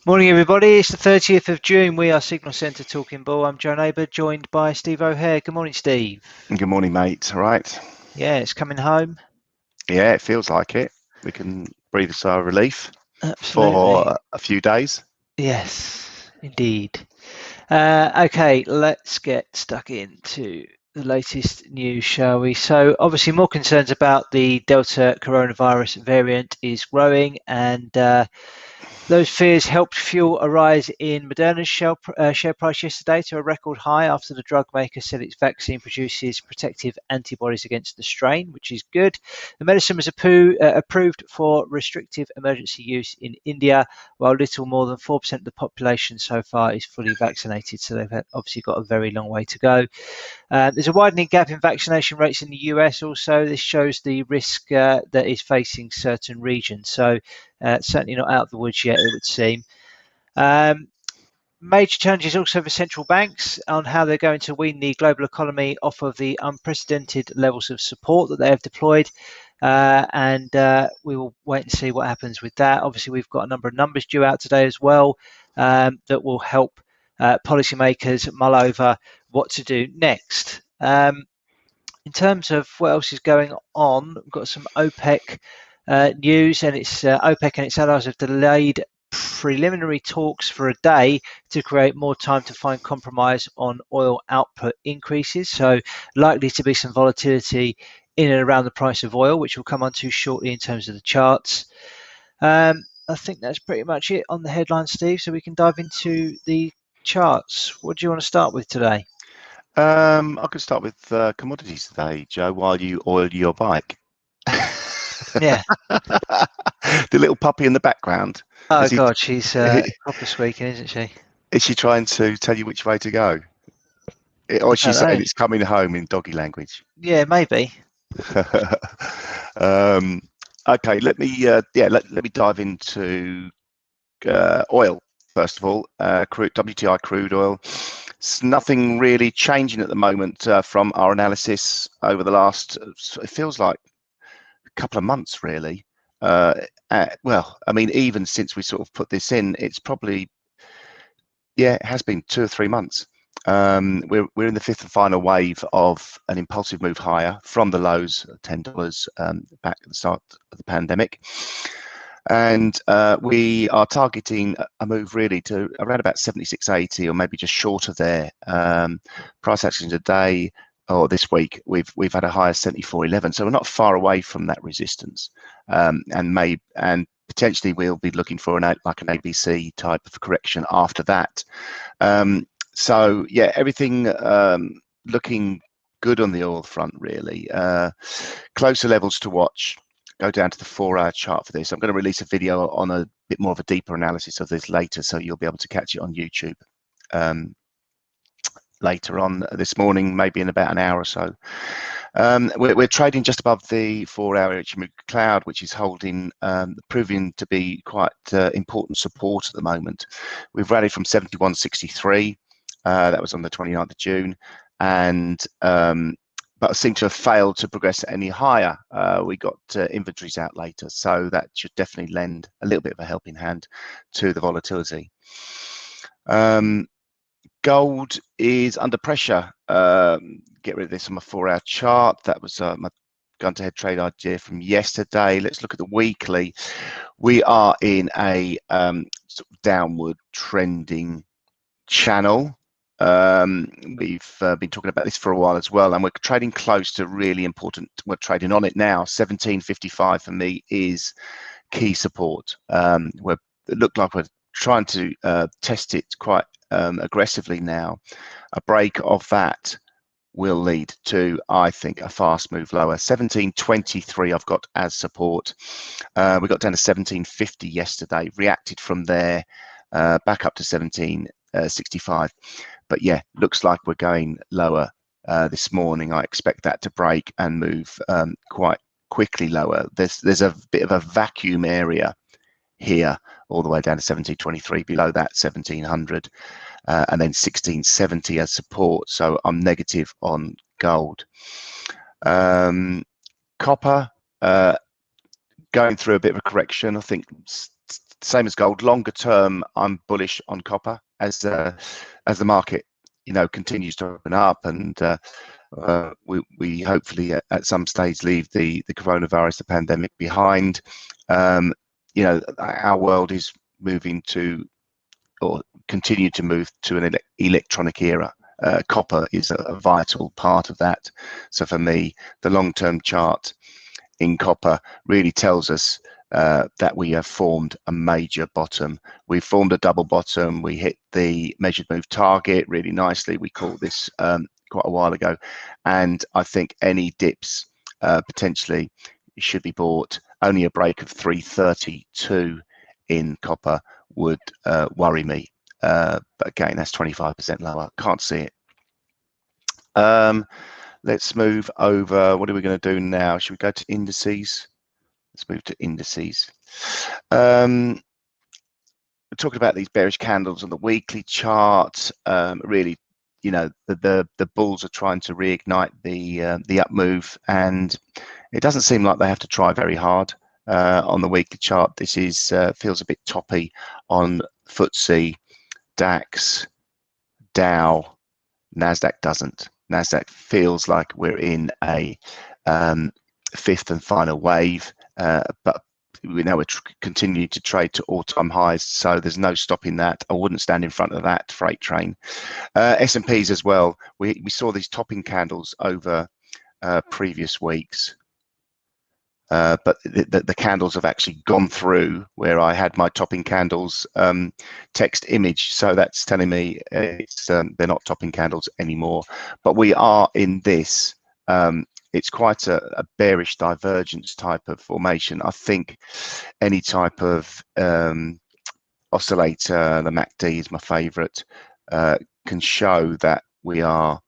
Morning, everybody. It's the 30th of June. We are Signal Centre Talking Bull. I'm Joe Neighbour, joined by Steve O'Hare. Good morning, Steve. Good morning, mate. All right. Yeah, it's coming home. Yeah, it feels like it. We can breathe a sigh of relief Absolutely. for a few days. Yes, indeed. Okay, let's get stuck into the latest news, shall we? So, obviously, more concerns about the Delta coronavirus variant is growing, and those fears helped fuel a rise in Moderna's share price yesterday to a record high after the drug maker said its vaccine produces protective antibodies against the strain, which is good. The medicine was approved for restrictive emergency use in India, while little more than 4% of the population so far is fully vaccinated. So they've obviously got a very long way to go. There's a widening gap in vaccination rates in the US also. This shows the risk that is facing certain regions. So certainly not out of the woods yet, it would seem. Major challenges also for central banks on how they're going to wean the global economy off of the unprecedented levels of support that they have deployed. And we will wait and see what happens with that. Obviously, we've got a number of numbers due out today as well that will help policymakers mull over what to do next. In terms of what else is going on, we've got some OPEC news, and it's OPEC and its allies have delayed preliminary talks for a day to create more time to find compromise on oil output increases. So likely to be some volatility in and around the price of oil, which we'll come on to shortly in terms of the charts. I think that's pretty much it on the headline, Steve. So we can dive into the charts. What do you want to start with today? I could start with commodities today, Joe, while you oil your bike. Yeah. The little puppy in the background. Oh Is he? God, she's proper squeaking, isn't she? Is she trying to tell you which way to go? Or I is she don't know. saying it's coming home in doggy language? Yeah, maybe. um, okay, let me dive into oil first of all. WTI crude oil. It's nothing really changing at the moment from our analysis over the last. It feels like a couple of months, really. Well, I mean, even since we sort of put this in, it's probably it has been 2 or 3 months. We're in the fifth and final wave of an impulsive move higher from the lows of $10 back at the start of the pandemic. And we are targeting a move really to around about 76.80 or maybe just short of there. Price action today or this week, we've had a higher 74.11, so we're not far away from that resistance, and potentially we'll be looking for an ABC type of correction after that. So yeah, everything looking good on the oil front really. Closer levels to watch. Go down to the 4-hour chart for this. I'm going to release a video on a bit more of a deeper analysis of this later, so you'll be able to catch it on YouTube later on this morning, maybe in about an hour or so. We're trading just above the 4-hour Ichimoku cloud, which is holding, proving to be quite important support at the moment. We've rallied from 71.63. That was on the 29th of June, and but seem to have failed to progress any higher. We got inventories out later, so that should definitely lend a little bit of a helping hand to the volatility. Gold is under pressure. Get rid of this on my 4-hour chart. That was my gun-to-head trade idea from yesterday. Let's look at the weekly. We are in a sort of downward trending channel. We've been talking about this for a while as well, and we're trading close to really important. We're trading on it now. 17.55 for me is key support. It looked like we're trying to test it quite aggressively now. A break of that will lead to, I think, a fast move lower. 17.23 I've got as support. We got down to 17.50 yesterday, reacted from there back up to 17.65. But yeah, looks like we're going lower this morning. I expect that to break and move quite quickly lower. There's a bit of a vacuum area here all the way down to 17.23, below that 1700, and then 1670 as support. So I'm negative on gold. Copper going through a bit of a correction. I think same as gold. Longer term, I'm bullish on copper as the market, continues to open up, and we hopefully at some stage leave the coronavirus, the pandemic behind. Our world is moving to, or continue to move to, an electronic era. Copper is a vital part of that. So for me, the long-term chart in copper really tells us that we have formed a major bottom. We formed a double bottom. We hit the measured move target really nicely. We caught this quite a while ago, and I think any dips potentially should be bought. Only a break of 332 in copper would worry me, but again, that's 25% lower. Can't see it. Let's move over. What are we going to do now? Should we go to indices? Let's move to indices. We're talking about these bearish candles on the weekly chart. Really, the bulls are trying to reignite the up move, and it doesn't seem like they have to try very hard on the weekly chart. This is feels a bit toppy on FTSE, DAX, Dow. Nasdaq doesn't. Nasdaq feels like we're in a fifth and final wave, but we know we're continuing to trade to all-time highs, so there's no stopping that. I wouldn't stand in front of that freight train. S&Ps as well. We saw these topping candles over previous weeks. But the candles have actually gone through where I had my topping candles text image, so that's telling me they're not topping candles anymore. But we are in this. It's quite a bearish divergence type of formation. I think any type of oscillator, the MACD is my favorite, can show that we are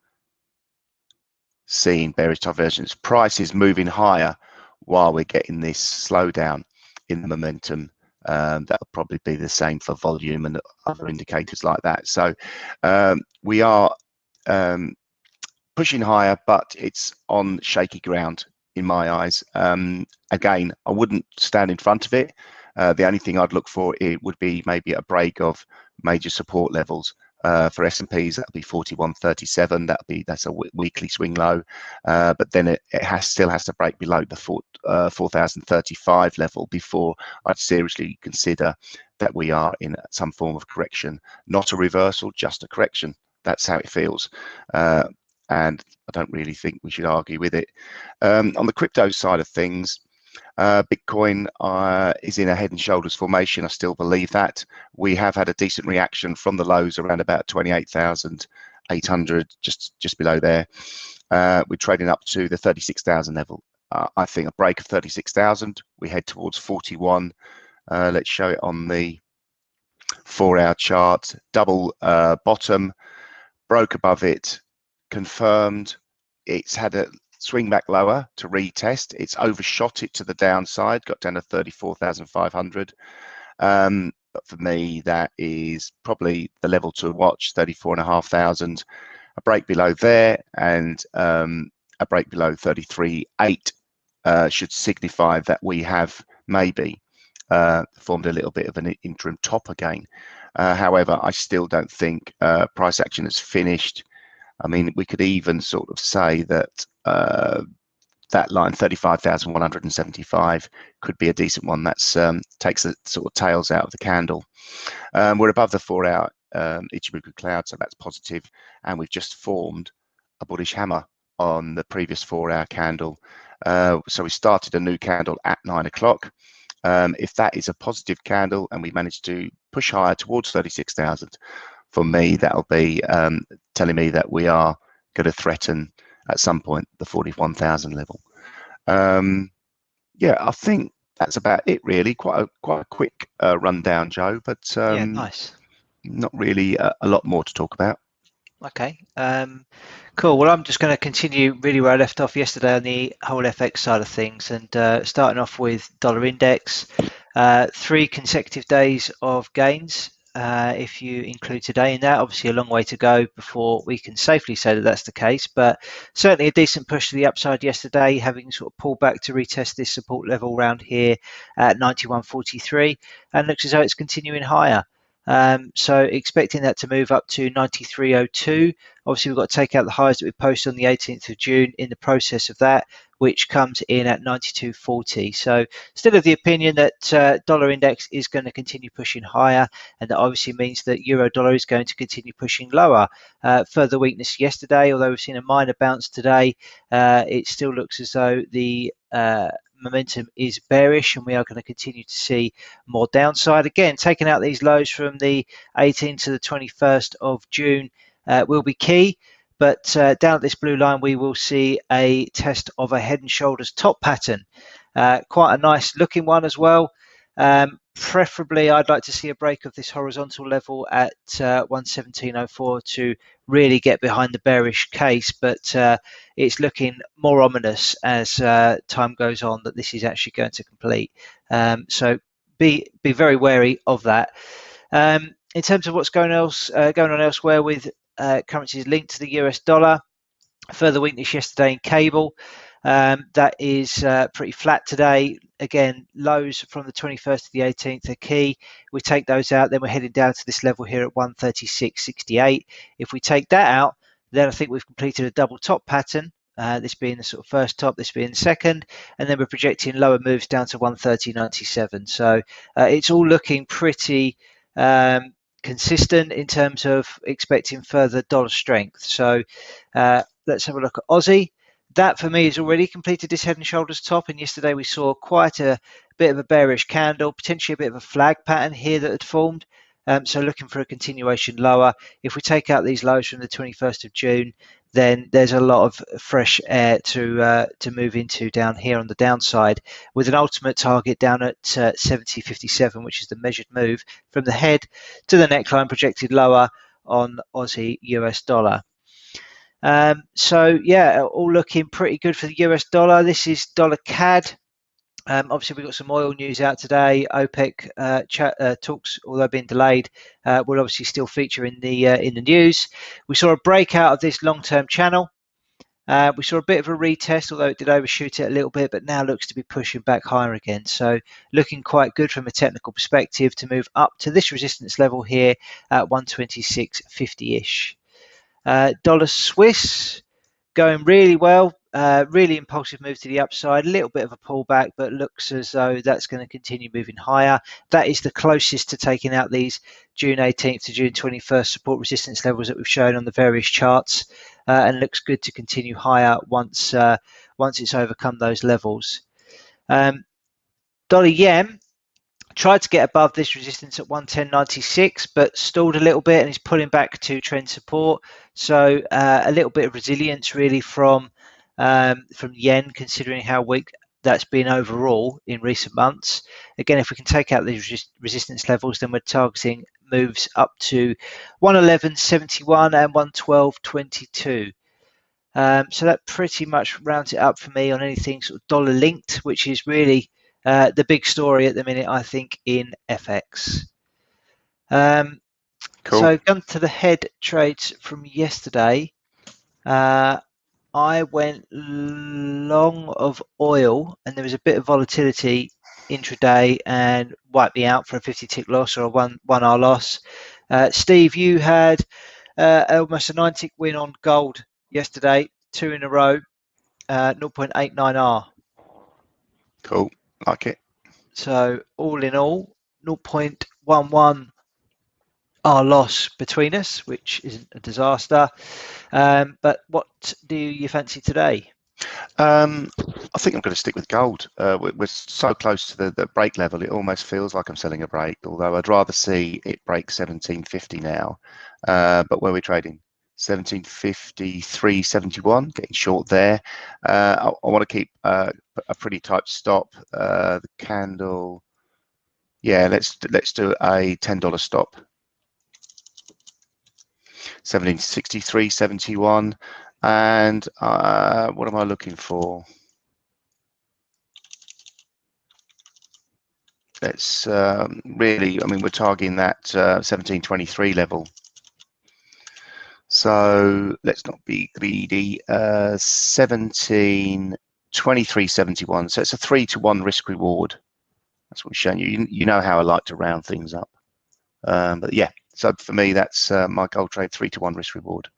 seeing bearish divergence. Price is moving higher while we're getting this slowdown in the momentum. That'll probably be the same for volume and other indicators like that. So we are pushing higher, but it's on shaky ground in my eyes. Again, I wouldn't stand in front of it. The only thing I'd look for, it would be maybe a break of major support levels. For S&Ps, that'll be 41.37. That's a weekly swing low, but then it still has to break below the 4,035 level before I'd seriously consider that we are in some form of correction. Not a reversal, just a correction. That's how it feels, and I don't really think we should argue with it. On the crypto side of things, Bitcoin is in a head and shoulders formation. I still believe that. We have had a decent reaction from the lows around about 28,800, just below there. We're trading up to the 36,000 level. I think a break of 36,000, we head towards 41. Let's show it on the 4-hour chart. Double bottom, broke above it, confirmed. It's had a swing back lower to retest. It's overshot it to the downside, got down to 34,500. But for me, that is probably the level to watch, 34,500. A break below there and a break below 33,800 should signify that we have maybe formed a little bit of an interim top again. However, I still don't think price action has finished. I mean, we could even sort of say that that line 35,175 could be a decent one. That's takes the sort of tails out of the candle. We're above the 4-hour Ichimoku cloud, so that's positive, and we've just formed a bullish hammer on the previous 4-hour candle. So we started a new candle at 9 o'clock. If that is a positive candle and we manage to push higher towards 36,000, for me, that'll be telling me that we are going to threaten at some point the 41,000 level. Yeah, I think that's about it really. Quite a quick rundown, Joe, but yeah, nice. Not really a lot more to talk about. Okay, cool. Well, I'm just going to continue really where I left off yesterday on the whole FX side of things, and starting off with dollar index, 3 consecutive days of gains. if you include today in that. Obviously a long way to go before we can safely say that that's the case, but certainly a decent push to the upside yesterday, having sort of pulled back to retest this support level around here at 91.43, and looks as though it's continuing higher. So expecting that to move up to 93.02. Obviously we've got to take out the highs that we posted on the 18th of June in the process of that, which comes in at 92.40. So still of the opinion that dollar index is going to continue pushing higher, and that obviously means that euro dollar is going to continue pushing lower. Further weakness yesterday, although we've seen a minor bounce today, it still looks as though the momentum is bearish, and we are going to continue to see more downside. Again, taking out these lows from the 18th to the 21st of June will be key. But down at this blue line, we will see a test of a head and shoulders top pattern. Quite a nice looking one as well. Preferably, I'd like to see a break of this horizontal level at 117.04 to really get behind the bearish case, but it's looking more ominous as time goes on that this is actually going to complete. So be very wary of that. In terms of what's going on elsewhere with currencies linked to the US dollar, further weakness yesterday in cable. That is pretty flat today. Again, lows from the 21st to the 18th are key. We take those out, then we're heading down to this level here at 136.68. If we take that out, then I think we've completed a double top pattern. This being the sort of first top, this being the second, and then we're projecting lower moves down to 130.97. So it's all looking pretty consistent in terms of expecting further dollar strength. So let's have a look at Aussie. That for me has already completed this head and shoulders top, and yesterday we saw quite a bit of a bearish candle, potentially a bit of a flag pattern here that had formed. So looking for a continuation lower. If we take out these lows from the 21st of June, then there's a lot of fresh air to move into down here on the downside, with an ultimate target down at 70.57, which is the measured move from the head to the neckline projected lower on Aussie US dollar. So yeah, all looking pretty good for the US dollar. This is dollar CAD. Obviously, we've got some oil news out today. OPEC talks, although being delayed, will obviously still feature in the news. We saw a breakout of this long-term channel. We saw a bit of a retest, although it did overshoot it a little bit, but now looks to be pushing back higher again. So looking quite good from a technical perspective to move up to this resistance level here at 126.50-ish. Dollar Swiss going really well, really impulsive move to the upside, a little bit of a pullback, but looks as though that's going to continue moving higher. That is the closest to taking out these June 18th to June 21st support resistance levels that we've shown on the various charts, and looks good to continue higher once it's overcome those levels. Dollar yen tried to get above this resistance at 110.96, but stalled a little bit and is pulling back to trend support. So a little bit of resilience really from yen, considering how weak that's been overall in recent months. Again, if we can take out these resistance levels, then we're targeting moves up to 111.71 and 112.22. So that pretty much rounds it up for me on anything sort of dollar linked, which is really the big story at the minute, I think, in FX. Cool. So come to the head trades from yesterday. I went long of oil, and there was a bit of volatility intraday and wiped me out for a 50 tick loss or a 1 hour loss. Steve, you had almost a 9 tick win on gold yesterday, 2 in a row, 0.89R. Cool, like it. So all in all, 0.11 R loss between us, which isn't a disaster. But what do you fancy today? I think I'm going to stick with gold. We're so close to the break level, it almost feels like I'm selling a break, although I'd rather see it break 1750 now. But where we're trading, 1753.71, getting short there. I want to keep a pretty tight stop. The candle, yeah, let's do a $10 stop. 1763.71. And what am I looking for? let's really, I mean, we're targeting that 1723 level. So let's not be greedy. 1723.71. So it's a 3-to-1 risk reward. That's what we're showing you. You know how I like to round things up. But yeah, so for me, that's my gold trade, 3-to-1 risk reward.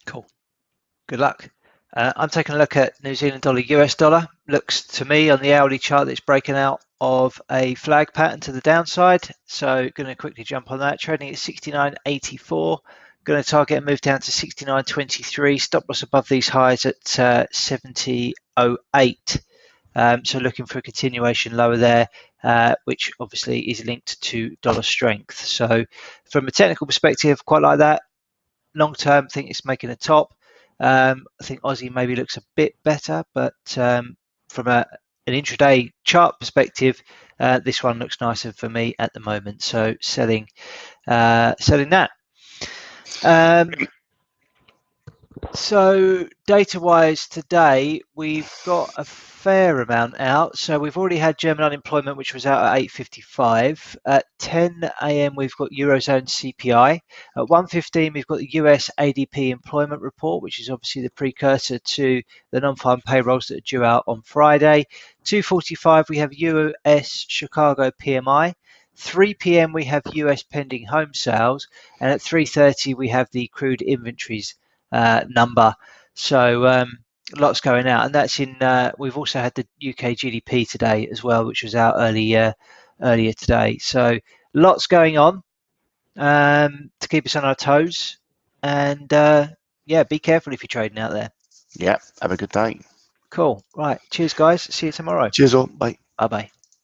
Cool. Good luck. I'm taking a look at New Zealand dollar, US dollar. Looks to me on the hourly chart that it's breaking out of a flag pattern to the downside. So going to quickly jump on that. Trading at 69.84. Going to target a move down to 69.23. Stop loss above these highs at 70.08. So looking for a continuation lower there, which obviously is linked to dollar strength. So from a technical perspective, quite like that. Long term, I think it's making a top. I think Aussie maybe looks a bit better, but from an intraday chart perspective, this one looks nicer for me at the moment. So selling that. So data-wise today, we've got a fair amount out. So we've already had German unemployment, which was out at 8:55. At 10 a.m., we've got Eurozone CPI. At 1:15, we've got the US ADP employment report, which is obviously the precursor to the non-farm payrolls that are due out on Friday. 2:45, we have US Chicago PMI. 3 p.m. we have US pending home sales, and at 3:30 we have the crude inventories number. So lots going out, and that's in. We've also had the UK GDP today as well, which was out earlier today. So lots going on to keep us on our toes, and yeah, be careful if you're trading out there. Yeah, have a good day. Cool. Right. Cheers, guys. See you tomorrow. Cheers all. Bye. Bye bye.